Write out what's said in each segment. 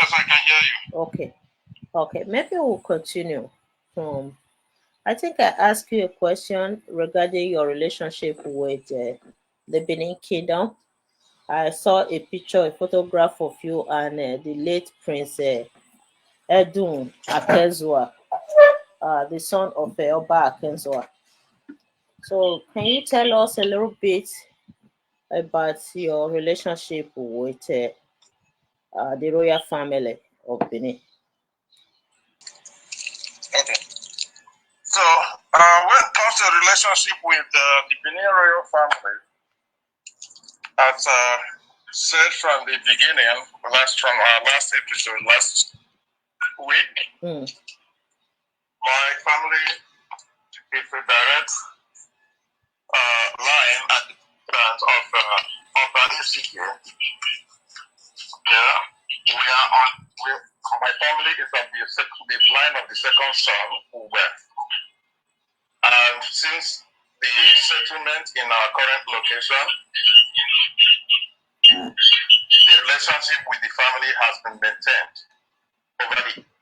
Yes, I can hear you. Okay. Okay. Maybe we'll continue from. I think I asked you a question regarding your relationship with the Benin Kingdom. I saw a picture, a photograph of you and the late Prince Edun Akezua, the son of Oba Akezua. So, can you tell us a little bit about your relationship with the royal family of Benin? Okay. So, when it comes to the relationship with the Benin royal family, as said from the beginning, from our last episode last week, my family is a direct line at the front of Benin City. Yeah, my family is on the line of the second son who went. And since the settlement in our current location, the relationship with the family has been maintained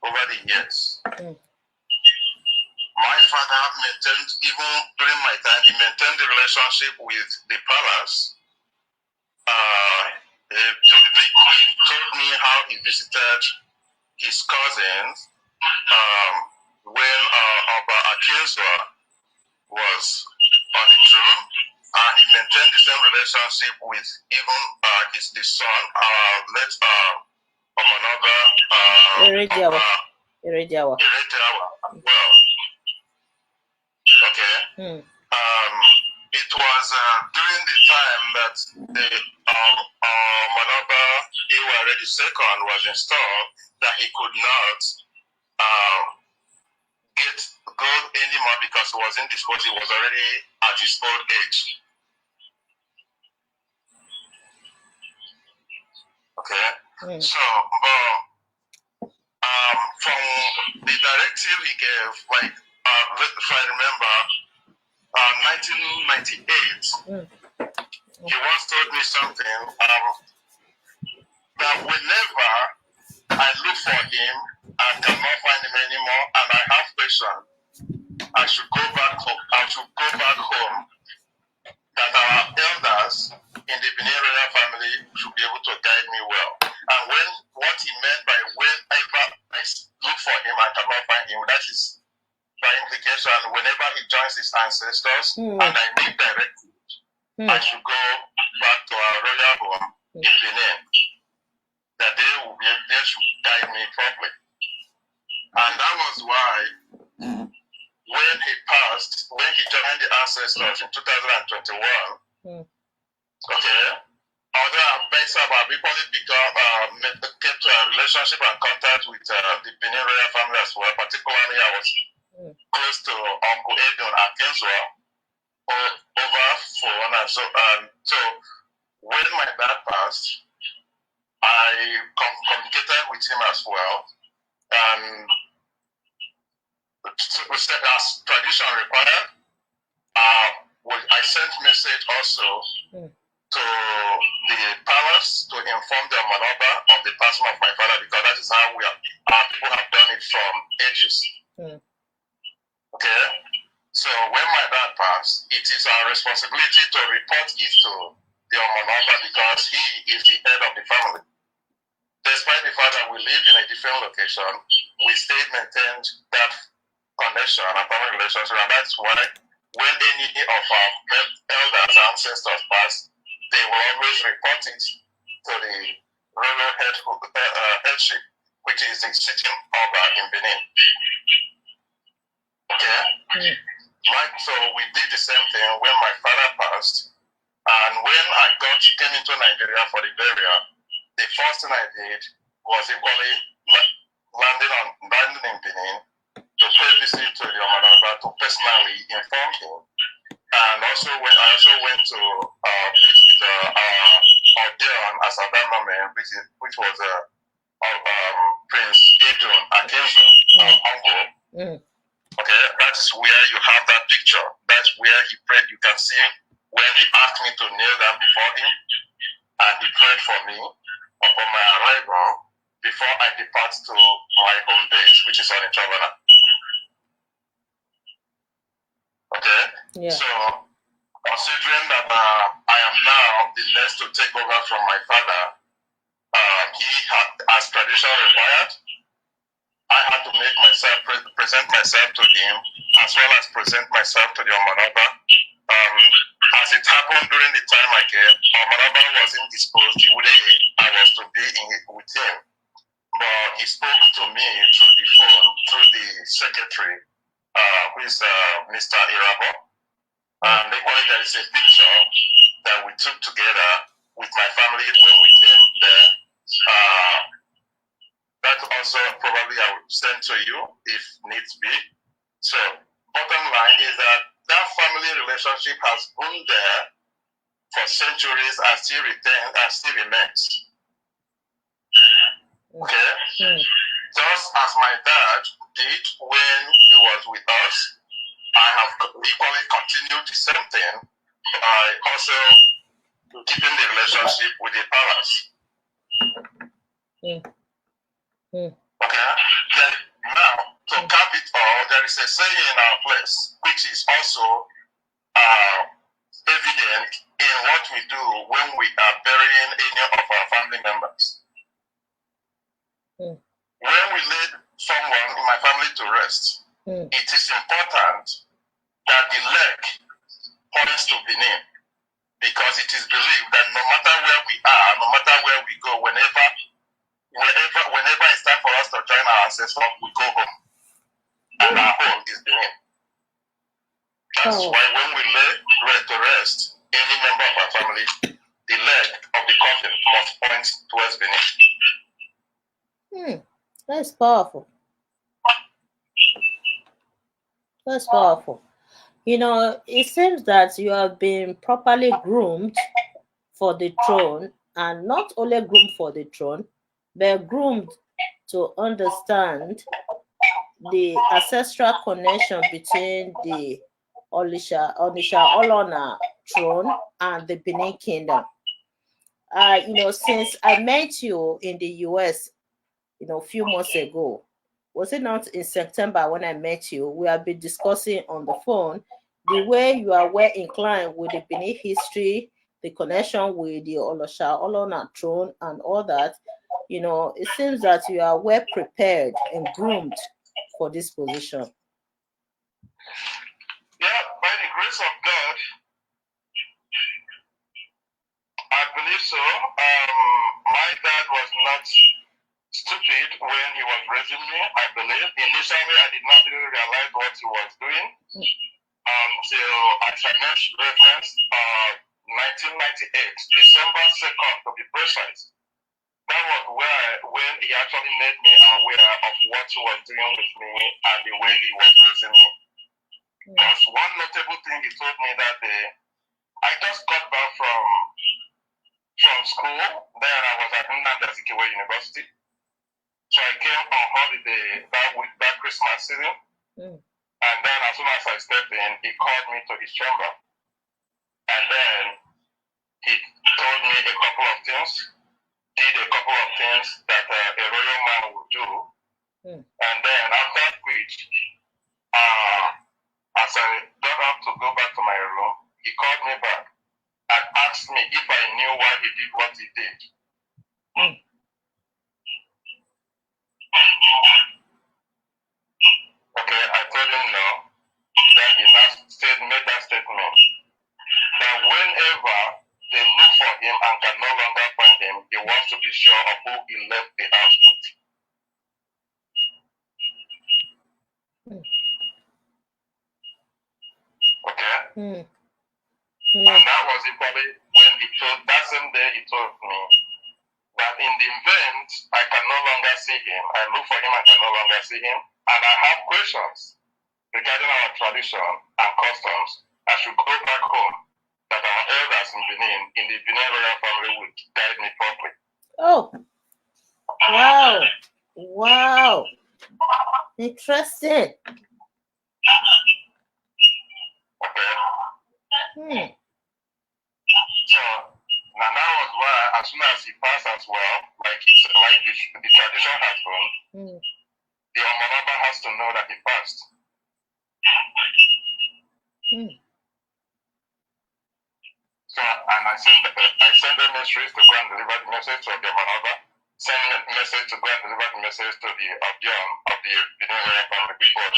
over the years. My father maintained, even during my time, he maintained the relationship with the palace. He told me how he visited his cousins when Oba Akinzwa was on the throne, and he maintained the same relationship with even the son, late Omanoba Erejawa as well. Okay. It was during the time that the Omanoba Iware II was installed that he could not get gold anymore because he was indisposed. He was already at his old age. Okay. So, from the directive he gave, like if I remember, 1998, he once told me something that whenever I look for him and cannot find him anymore, and I have questions, I should go back home. That our elders in the Benin royal family should be able to guide me well. And what he meant by whenever I look for him and cannot find him, that is by implication, whenever he joins his ancestors and I need directive, I should go back to our royal home in Benin. That they should guide me properly. And that was why when he passed, when he joined the ancestors in 2021, okay, although I've equally kept a relationship and contact with the Benin royal family as well. Particularly, I was close to Uncle Edun Akinzwa over phone, and so when my dad passed, I communicated with him as well, and as tradition required, I sent message also to the palace to inform the Omanoba of the passing of my father, because that is how our people have done it from ages. Okay, so when my dad passed, it is our responsibility to report it to the Omanoba because he is the head of the family. Despite the fact that we lived in a different location, we still maintained that connection and family relationship, and that's why when any of our elders, ancestors pass, they will always report it to the royal headship, which is the sitting Oba in Benin. Okay? So we did the same thing when my father passed, and when I came into Nigeria for the burial, the first thing I did was equally landing in Benin to pay visit to the Omanoba to personally inform him. And I also went to meet with Odeon as at that moment, which was Prince Edun Akinzo, uncle. Okay, that's where you have that picture. That's where he prayed. You can see when he asked me to kneel down before him, and he prayed for me upon my arrival before I I depart to my home base, which is on Chabana. Okay? Yeah. So, considering that I am now the next to take over from my father, he had, as tradition required, I had to make myself, present myself to him, as well as present myself to the Omanaba. As it happened during the time I came, Omanaba was indisposed the way I was to be with him. But he spoke to me through the phone, through the secretary, who is Mr. Irabo. And there is a picture that we took together with my family when we came there. That also probably I would send to you if needs be. So, bottom line is that that family relationship has been there for centuries and still remains. Okay? Just as my dad did when he was with us, I have equally continued the same thing by also keeping the relationship with the palace. Okay? Then now, to cap it all, there is a saying in our place, which is also evident in what we do when we are burying any of our family members. When we lay someone in my family to rest, it is important that the leg points to Benin, because it is believed that no matter where we are, no matter where we go, whenever it's time for us to join our ancestors, we go home. And our home is Benin. That's why when we lay to rest any member of our family, the leg of the coffin must point towards Benin. That's powerful. That's powerful. You know, it seems that you have been properly groomed for the throne, and not only groomed for the throne, but groomed to understand the ancestral connection between the Onisha Olona throne and the Benin Kingdom. You know, since I met you in the US, you know, a few months ago, was it not in September when I met you? We have been discussing on the phone the way you are well inclined with the Benin history, the connection with the Olosha Olona throne, and all that. You know, it seems that you are well prepared and groomed for this position. Yeah, by the grace of God, I believe so. My dad was not stupid when he was raising me, I believe. Initially, I did not really realize what he was doing until, as I mentioned, reference 1998, December 2nd to be precise. That was when he actually made me aware of what he was doing with me and the way he was raising me. Because one notable thing he told me that day, I just got back from school. Then I was at Nnamdi Azikiwe University. So I came on holiday that Christmas season. And then as soon as I stepped in, he called me to his chamber. And then he told me a couple of things, did a couple of things that a royal man would do. And then after which, as I got up to go back to my room, he called me back and asked me if I knew why he did what he did. Okay, I told him no. Then he made that statement that whenever they look for him and can no longer find him, he wants to be sure of who he left the house with. Okay? And that was equally when that same day he told me that in the event I can no longer see him, I look for him and can no longer see him, and I have questions regarding our tradition and customs, I should go back home, that our elders in Benin, in the Benin royal family, would guide me properly. Oh, wow. Wow. Interesting. Okay. So, Now that was why, as soon as he passed as well, the tradition has gone, the Omonaba has to know that he passed. So, and I send the messages to go and deliver the message to the Omonaba, send a message to go and deliver the message to the Obion of the Benin area family people of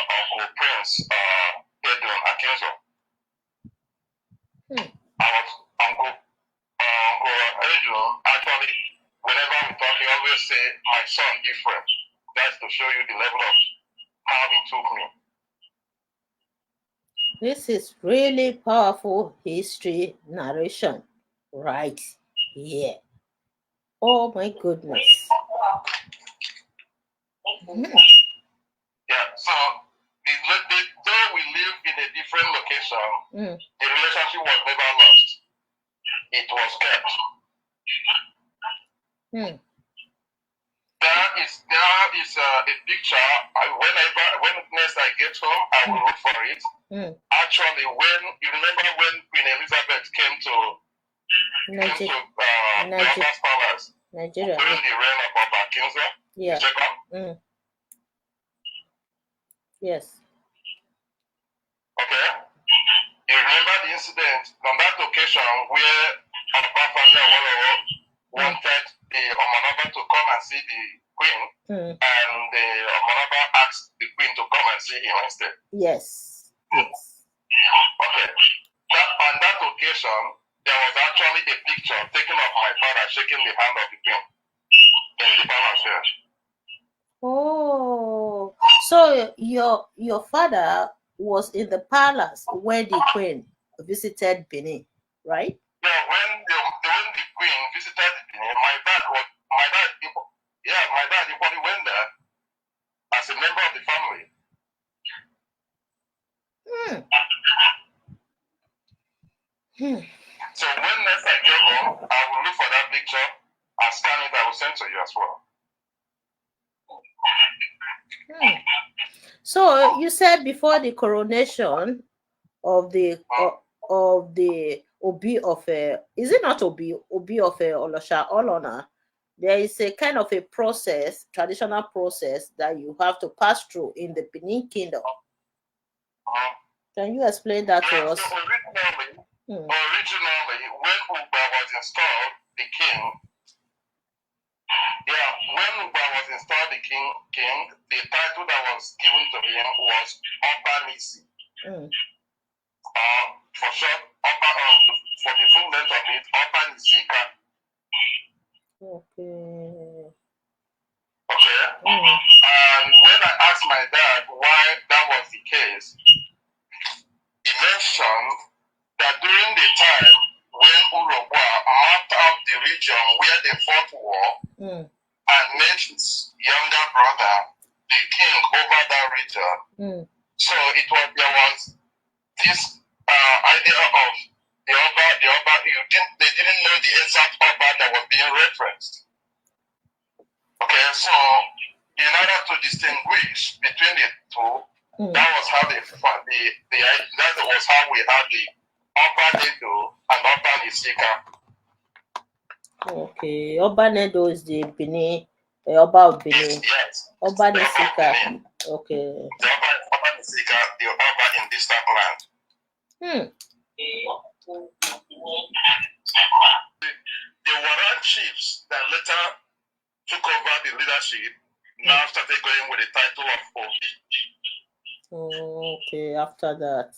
Uncle Prince Edwin Akinzo. Uncle Edwin, actually, whenever we talk, he always say, my son, Ephraim. That's to show you the level of how he took me. This is really powerful history narration right here. Oh my goodness. Yeah, so though we live in a different location, the relationship was never lost. It was kept. There is a picture. When next I get home, I will look for it. Actually, when you remember when Queen Elizabeth came to the Obama's palace Nigeria during the reign of Oba Akinze II. Yes. Okay. You remember the incident on that occasion where Oba Femi wanted the Omonaba to come and see the Queen, and the Omonaba asked the Queen to come and see him instead. Yes. Okay. On that occasion, there was actually a picture taken of my father shaking the hand of the Queen in the palace here. Oh, so your father was in the palace when the Queen visited Benin, right? Yeah, when the Queen visited Benin, my dad equally went there as a member of the family. So when next I get home, I will look for that picture and scan it. I will send to you as well. So you said before the coronation of the Obi of is it not Obi of Olosha Olona? There is a kind of a process, traditional process that you have to pass through in the Benin Kingdom. Can you explain that to us? So originally, when Uba was installed, the king. Yeah, when Uba was installed, the king, the title that was given to him was Oba Nisi. For short, for the full length of it, Oba Nisika. Okay. And when I asked my dad why that was the case, he mentioned that during the time when Urugwa mapped out the region where they fought war and made his younger brother the king over that region, so there was this idea of the Oba, they didn't know the exact Oba that was being referenced. Okay, so in order to distinguish between the two, that was how that was how we had the Oba Nedo and Oba Nisika. Okay, Oba Nedo is the Benin, Oba of Benin. Yes. Oba Nisika. Okay. The Oba Nisika, the Oba in distant land. The Waran chiefs that later took over the leadership now started going with the title of Obi. Okay, after that.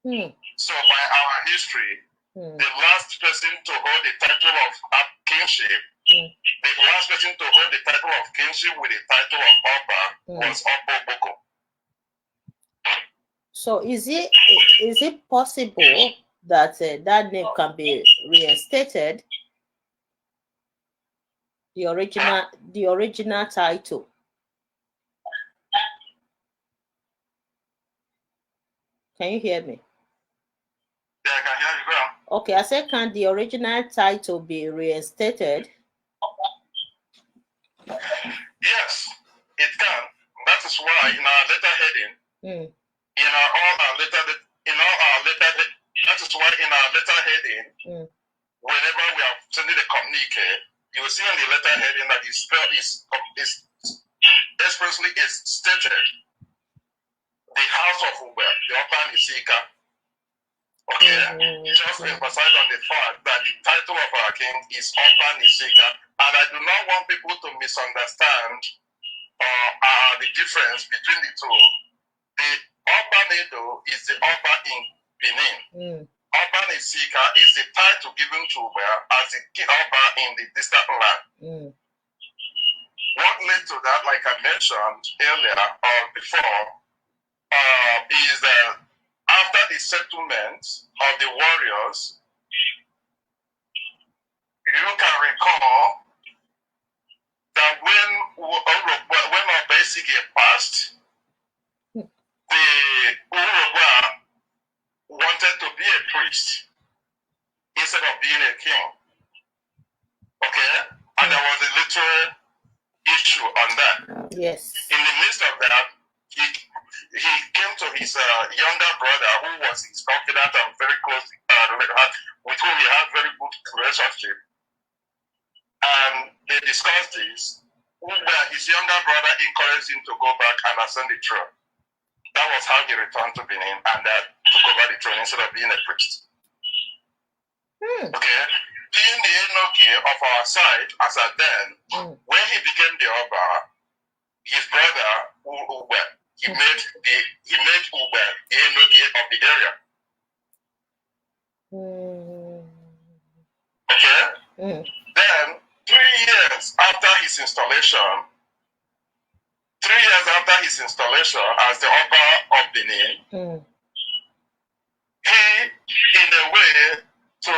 So by our history, the last person to hold the title of kingship, the last person to hold the title of kingship with the title of Oba was Obo Boko. So is it possible that that name can be reinstated? The original title. Can you hear me? Yeah, I can hear you, girl. Okay, I said, can the original title be reinstated? Yes, it can. That is why in our letter heading, in all our letter That is why in our letter heading, whenever we are sending a communique, you will see in the letter heading that is expressly is stated the house of Uber, the Upper Nisika. Okay, just emphasize on the fact that the title of our king is Upper Nisika, and I do not want people to misunderstand the difference between the two. The Upper Nedo is the Upper in Benin. Upper Nisika is the title given to Uber as the Upper in the distant land. What led to that, like I mentioned earlier or before, is that after the settlement of the warriors, you can recall that when Obesige passed, the Uruguay wanted to be a priest instead of being a king. Okay? And there was a little issue on that. Yes. In the midst of that, he came to his younger brother, who was his confidant and very close, with whom he had very good relationship. And they discussed this. His younger brother encouraged him to go back and ascend the throne. That was how he returned to Benin and took over the throne instead of being a priest. Okay? Being the Enoki of our side, as at then, when he became the Oba, his brother, Ube, he made Ube the Enoki of the area. Okay? Then, 3 years after his installation, as the Oba of Benin, he, in a way, to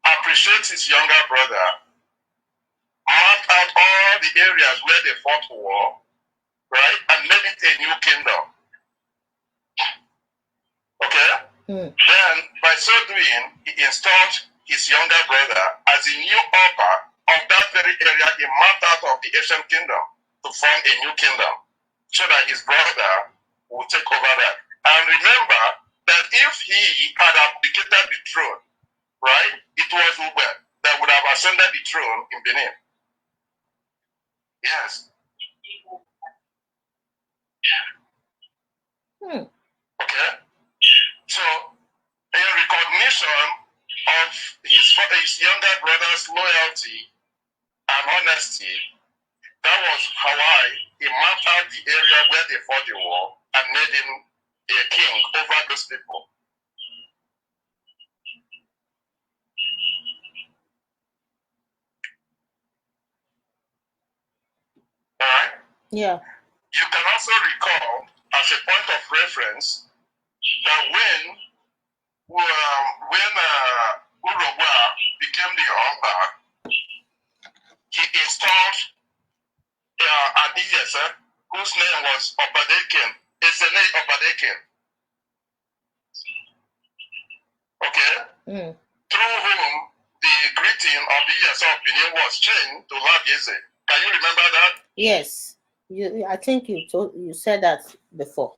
appreciate his younger brother, mapped out all the areas where they fought war, right, and made it a new kingdom. Okay? Then, by so doing, he installed his younger brother as the new Oba of that very area he mapped out of the ancient kingdom to form a new kingdom, so that his brother would take over that. And remember that if he had abdicated the throne, right, it was Ube that would have ascended the throne in Benin. Yes. Okay. So, in recognition of his younger brother's loyalty and honesty, that was how he mapped out the area where they fought the war and made him a king over those people. Alright? Yeah. You can also recall, as a point of reference, that when Uruguay became the Oba, he installed an ESA whose name was Obadekin, Esele Obadekin. Okay? Through whom the greeting of the ESA of Benin was changed to Labiese. Can you remember that? Yes. I think you said that before.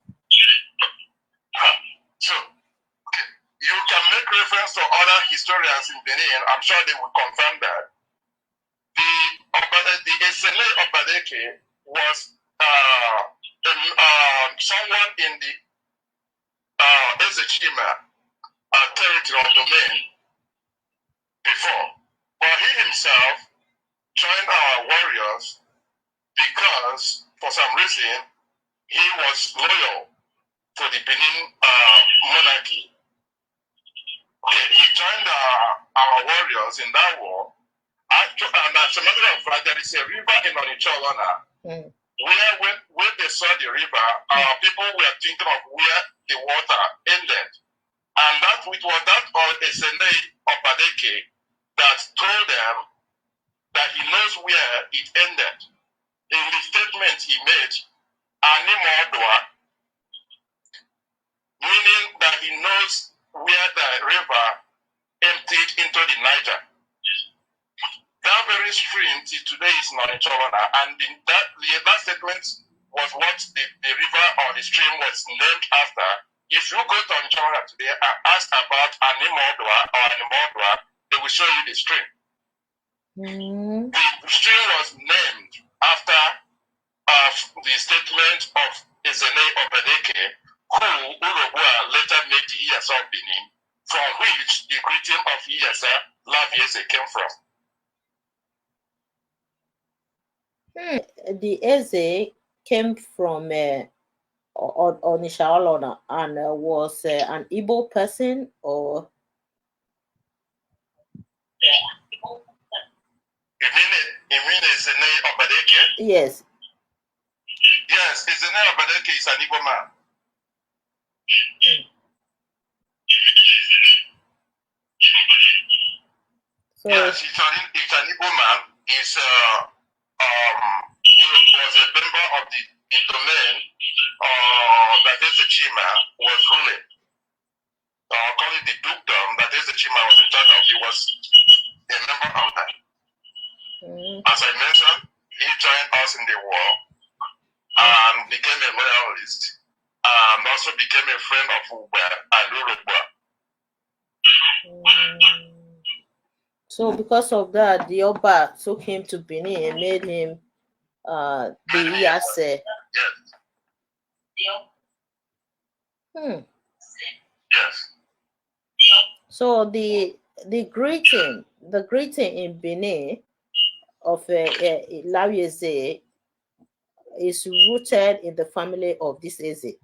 So, okay. You can make reference to other historians in Benin. I'm sure they will confirm that. The Esele Obadeke was someone in the Ezechima territory or domain before. But he himself joined our warriors because, for some reason, he was loyal to the Benin monarchy. Okay, he joined our warriors in that war. And as a matter of fact, there is a river in Onicholona where when they saw the river, our people were thinking of where the water ended. And it was that Esene Opadeke that told them that he knows where it ended. In the statement he made, Animodwa, meaning that he knows where the river emptied into the Niger. That very stream till today is Nonicholona, and that statement was what the river or the stream was named after If you go to Anjora today and ask about Animodwa or Animodwa, they will show you the stream. The stream was named after the statement of Ezene Obedeke, who Urobua later made the Iyasa of Benin, from which the greeting of Iyasa Laviese came from. The Eze came from Onisha Olona and was an Igbo person, or? You mean Ezene Obedeke? Yes. Yes, Ezene Obedeke is an Igbo man. So, yes, he's an Igbo man. He was a member of the domain that Ezechima was ruling. Call it the dukedom that Ezechima was in charge of. He was a member of that. As I mentioned, he joined us in the war and became a loyalist and also became a friend of Ugba and Urubwa. So because of that, the Oba took him to Benin and made him the Iyase. Yes. Yes. So the greeting in Benin of Lawieze is rooted in the family of this Eze. He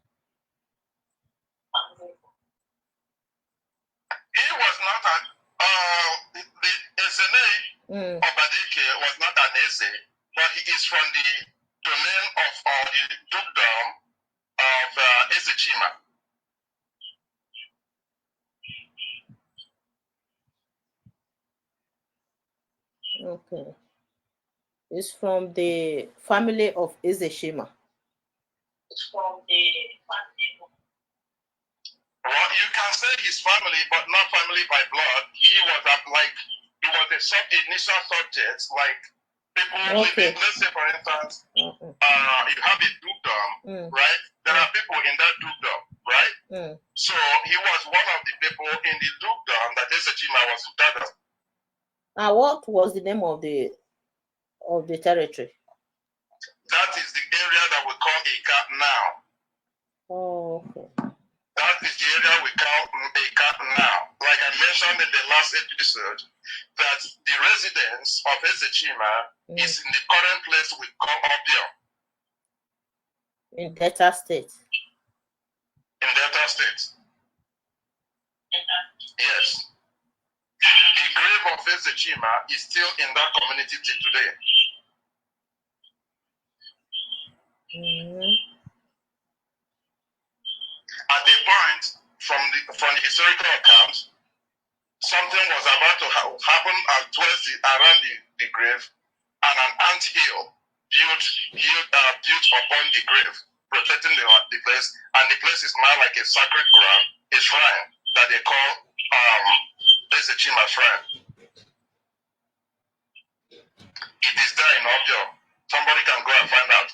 was not the Ezene Obadeke was not an Eze, but he is from the domain of the dukedom of Ezechima. Okay. It's from the family of Ezechima. It's from the family. Well, you can say his family, but not family by blood. He was a initial subject, like people living. Let's say, for instance, you have a dukedom, right? There are people in that dukedom, right? So he was one of the people in the dukedom that Ezechima was in charge of. What was the name of the territory? That is the area that we call Ika now. Oh, okay. That is the area we call Ika now. Like I mentioned in the last episode, that the residence of Ezechima is in the current place we call Obio. In Delta State. In Delta State. Yes. The grave of Ezechima is still in that community till today. At a point, from the historical account, something was about to happen around the grave, and an ant hill built upon the grave, protecting the place, and the place is now like a sacred ground, a shrine that they call Ezechima Shrine. It is there in Obio. Somebody can go and find out.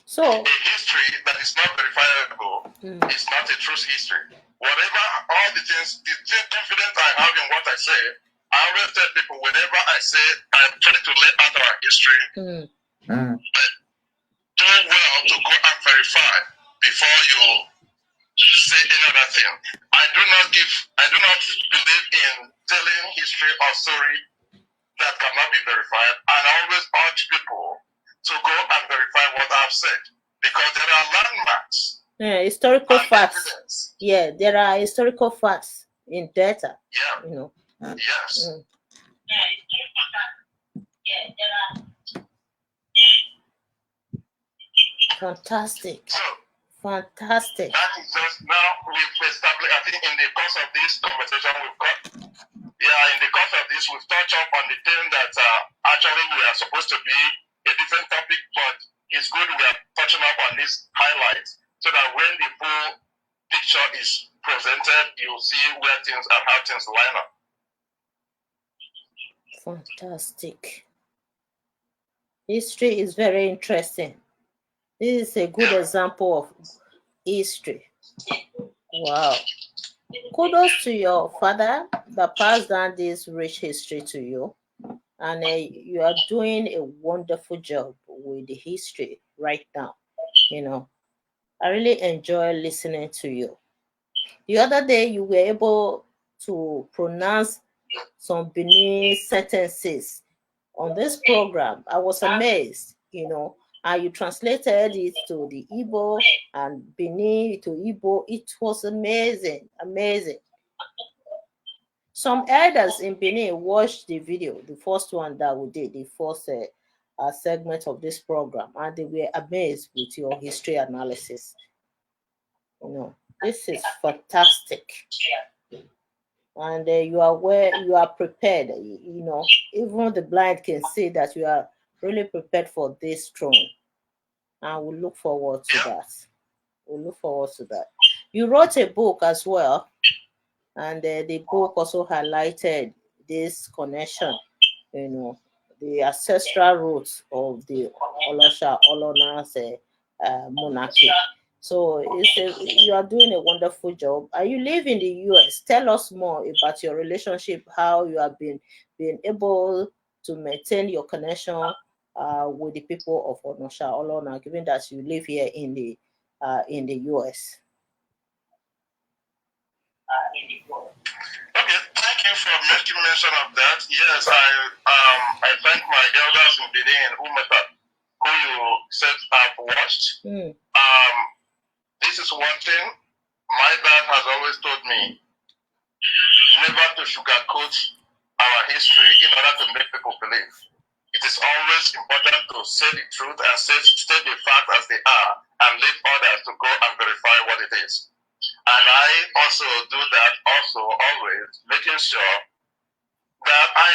So a history that is not verifiable is not a true history. Whatever, all the confidence I have in what I say, I always tell people whenever I say I try to lay out our history, do well to go and verify before you say any other thing. I do not believe in telling history or story that cannot be verified, and I always urge people to go and verify what I've said, because there are landmarks. Historical facts. Evidence. Yeah, there are historical facts in data. Yeah. You know. Yes. Fantastic. So, fantastic. That is just now we've established. I think in the course of this conversation we've touched up on the thing that actually we are supposed to be a different topic, but it's good we are touching up on these highlights so that when the full picture is presented, you'll see where things and how things line up. Fantastic. History is very interesting. This is a good example of history. Wow. Kudos to your father that passed down this rich history to you. And you are doing a wonderful job with the history right now. You know, I really enjoy listening to you. The other day, you were able to pronounce some Benin sentences on this program. I was amazed, and you translated it to the Igbo and Benin to Igbo. It was amazing, amazing. Some elders in Benin watched the video, the first one that we did, the first segment of this program, and they were amazed with your history analysis. This is fantastic. And you are prepared. Even the blind can see that you are really prepared for this throne. And we look forward to that. We look forward to that. You wrote a book as well, and the book also highlighted this connection, the ancestral roots of the Olosha Olona's monarchy. So you are doing a wonderful job. You live in the US. Tell us more about your relationship, how you have been able to maintain your connection with the people of Onosha Olona, given that you live here in the US. Okay, thank you for making mention of that. Yes, I thank my elders in Benin who you said I've watched. This is one thing my dad has always told me: never to sugarcoat our history in order to make people believe. It is always important to say the truth and state the facts as they are, and leave others to go and verify what it is. And I also do that always, making sure that I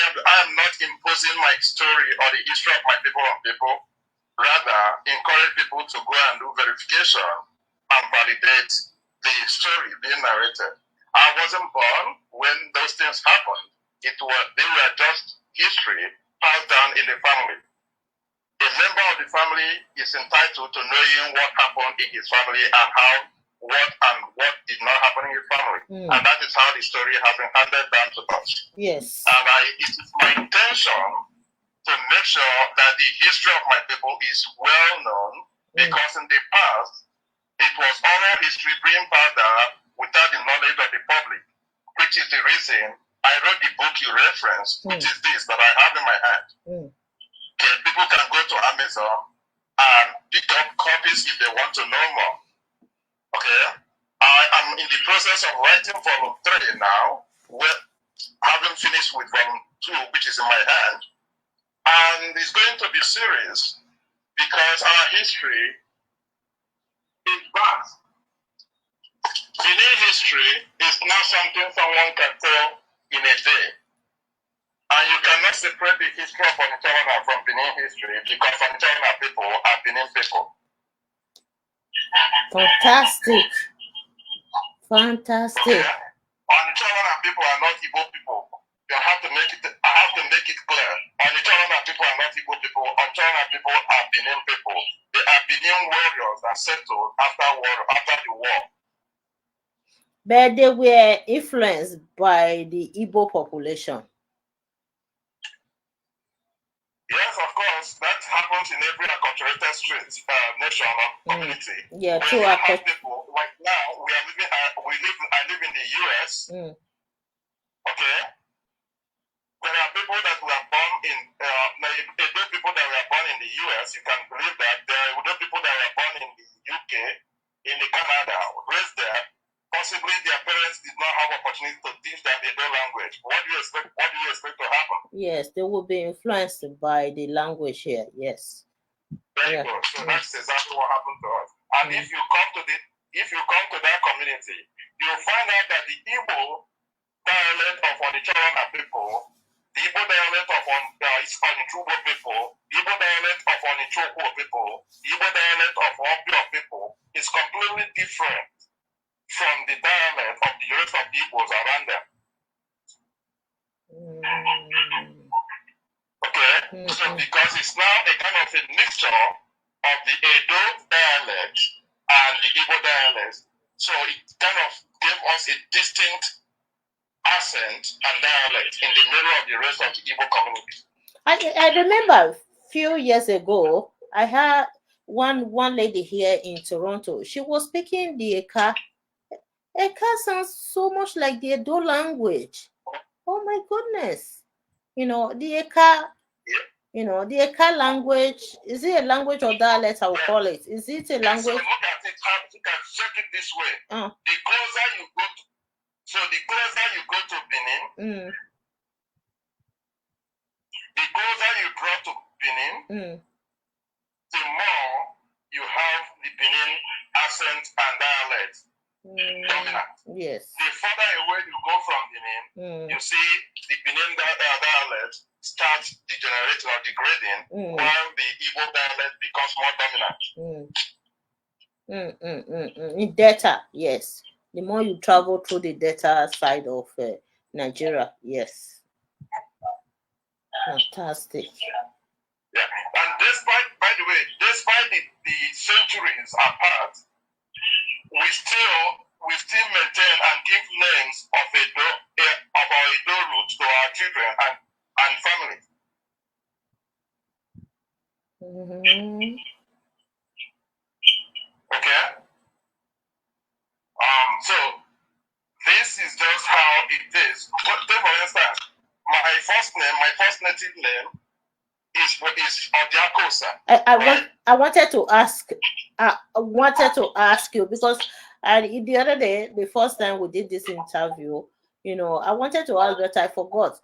am not imposing my story or the history of my people on people. Rather, encourage people to go and do verification and validate the story being narrated. I wasn't born when those things happened. They were just history passed down in the family. A member of the family is entitled to knowing what happened in his family and what did not happen in his family. And that is how the story has been handed down to us. Yes. And it is my intention to make sure that the history of my people is well known, because in the past, it was oral history being passed down without the knowledge of the public, which is the reason I wrote the book you referenced, which is this that I have in my hand. Okay, people can go to Amazon and pick up copies if they want to know more. Okay, I am in the process of writing volume 3 now, having finished with volume 2, which is in my hand. And it's going to be serious because our history is vast. Benin history is not something someone can tell in a day. And you cannot separate the history of Onitshawana from Benin history, because Onitshawana people are Benin people. Fantastic. Fantastic. Okay? Onitshawana people are not Igbo people. I have to make it clear. Onitshawana people are not Igbo people. Onitshawana people are Benin people. They are Benin warriors that settled after the war. But they were influenced by the Igbo population. Yes, of course. That happens in every acculturated nation or community. Yeah, true. People like now I live in the US. Okay. There are people that were born in those people that were born in the US. You can believe that there are those people that were born in the UK, in the Canada, raised there. Possibly their parents did not have opportunity to teach them the Edo language. What do you expect to happen? Yes, they will be influenced by the language here. Yes. Very good. So that's exactly what happened to us. And if you come to that community, you'll find out that the Igbo dialect of Onitshawana people, the Igbo dialect of Onichubo people, the Igbo dialect of Onichokwo people, the Igbo dialect of Obio people is completely different from the dialect of the rest of the Igbos around them. Okay? So because it's now a kind of a mixture of the Edo dialect and the Igbo dialect. So it kind of gave us a distinct accent and dialect in the middle of the rest of the Igbo community. I remember a few years ago, I had one lady here in Toronto. She was speaking the Eka. Eka sounds so much like the Edo language. Oh my goodness. The Eka, the Eka language, is it a language or dialect, I will call it? Is it a language? So look at it, you can check it this way. The closer you go to Benin, the closer you draw to Benin, the more you have the Benin accent and dialect dominant. Yes. The further away you go from Benin, you see the Benin dialect starts degenerating or degrading, while the Igbo dialect becomes more dominant. In Delta, yes. The more you travel through the Delta side of Nigeria, yes. Fantastic. Yeah. And despite the centuries apart, we still maintain and give names of our Edo roots to our children and families. Okay. So this is just how it is. Take for instance, my first native name is Odiakosa. I wanted to ask you because the other day, the first time we did this interview, I wanted to ask, but I forgot.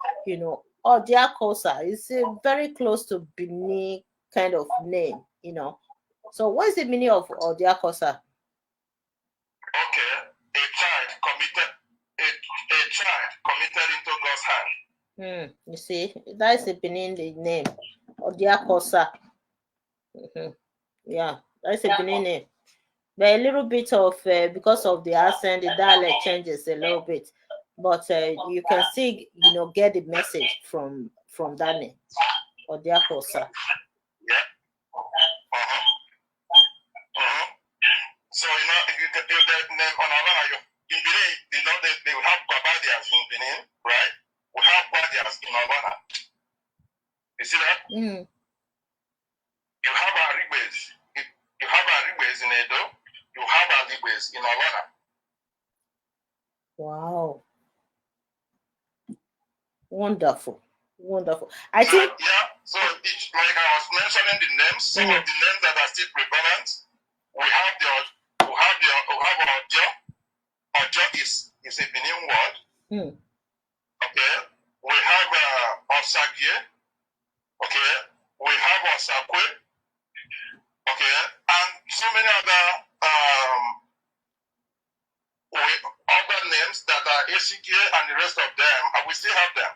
Odiakosa is very close to Benin kind of name. So what is the meaning of Odiakosa? Okay, a child committed into God's hand. You see, that is the Benin name, Odiakosa. Yeah, that's a Benin name. But a little bit of because of the accent, the dialect changes a little bit, but you can still get the message from that name, Odiakosa. Yeah. So if you get the name on Havana, in Benin, they will have Babadias in Benin, right? We have Badias in Havana. You see that? You have Aribes. You have Aribes in Edo. You have Aribes in Havana. Wow. Wonderful. I think. So like I was mentioning the names, some of the names that are still prevalent. We have Ojo. Ojo is a Benin word. Okay. We have Osagie. Okay. We have Osakwe. Okay. And so many other names that are Esige and the rest of them, and we still have them.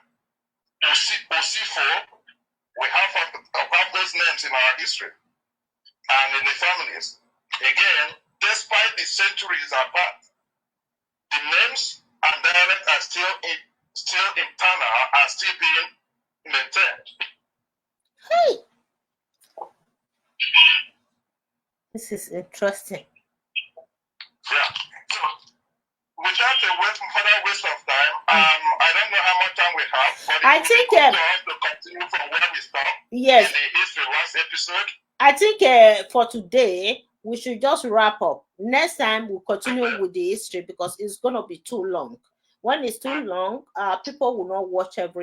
Osifo, we have those names in our history and in the families. Again, despite the centuries apart, the names and dialects are still internal, are still being maintained. Hey, this is interesting. Yeah. So, without further waste of time, I don't know how much time we have, but I think to continue from where we start. Yes. In the history last episode. I think for today we should just wrap up. Next time we'll continue with the history because it's gonna be too long. When it's too long, people will not watch everything.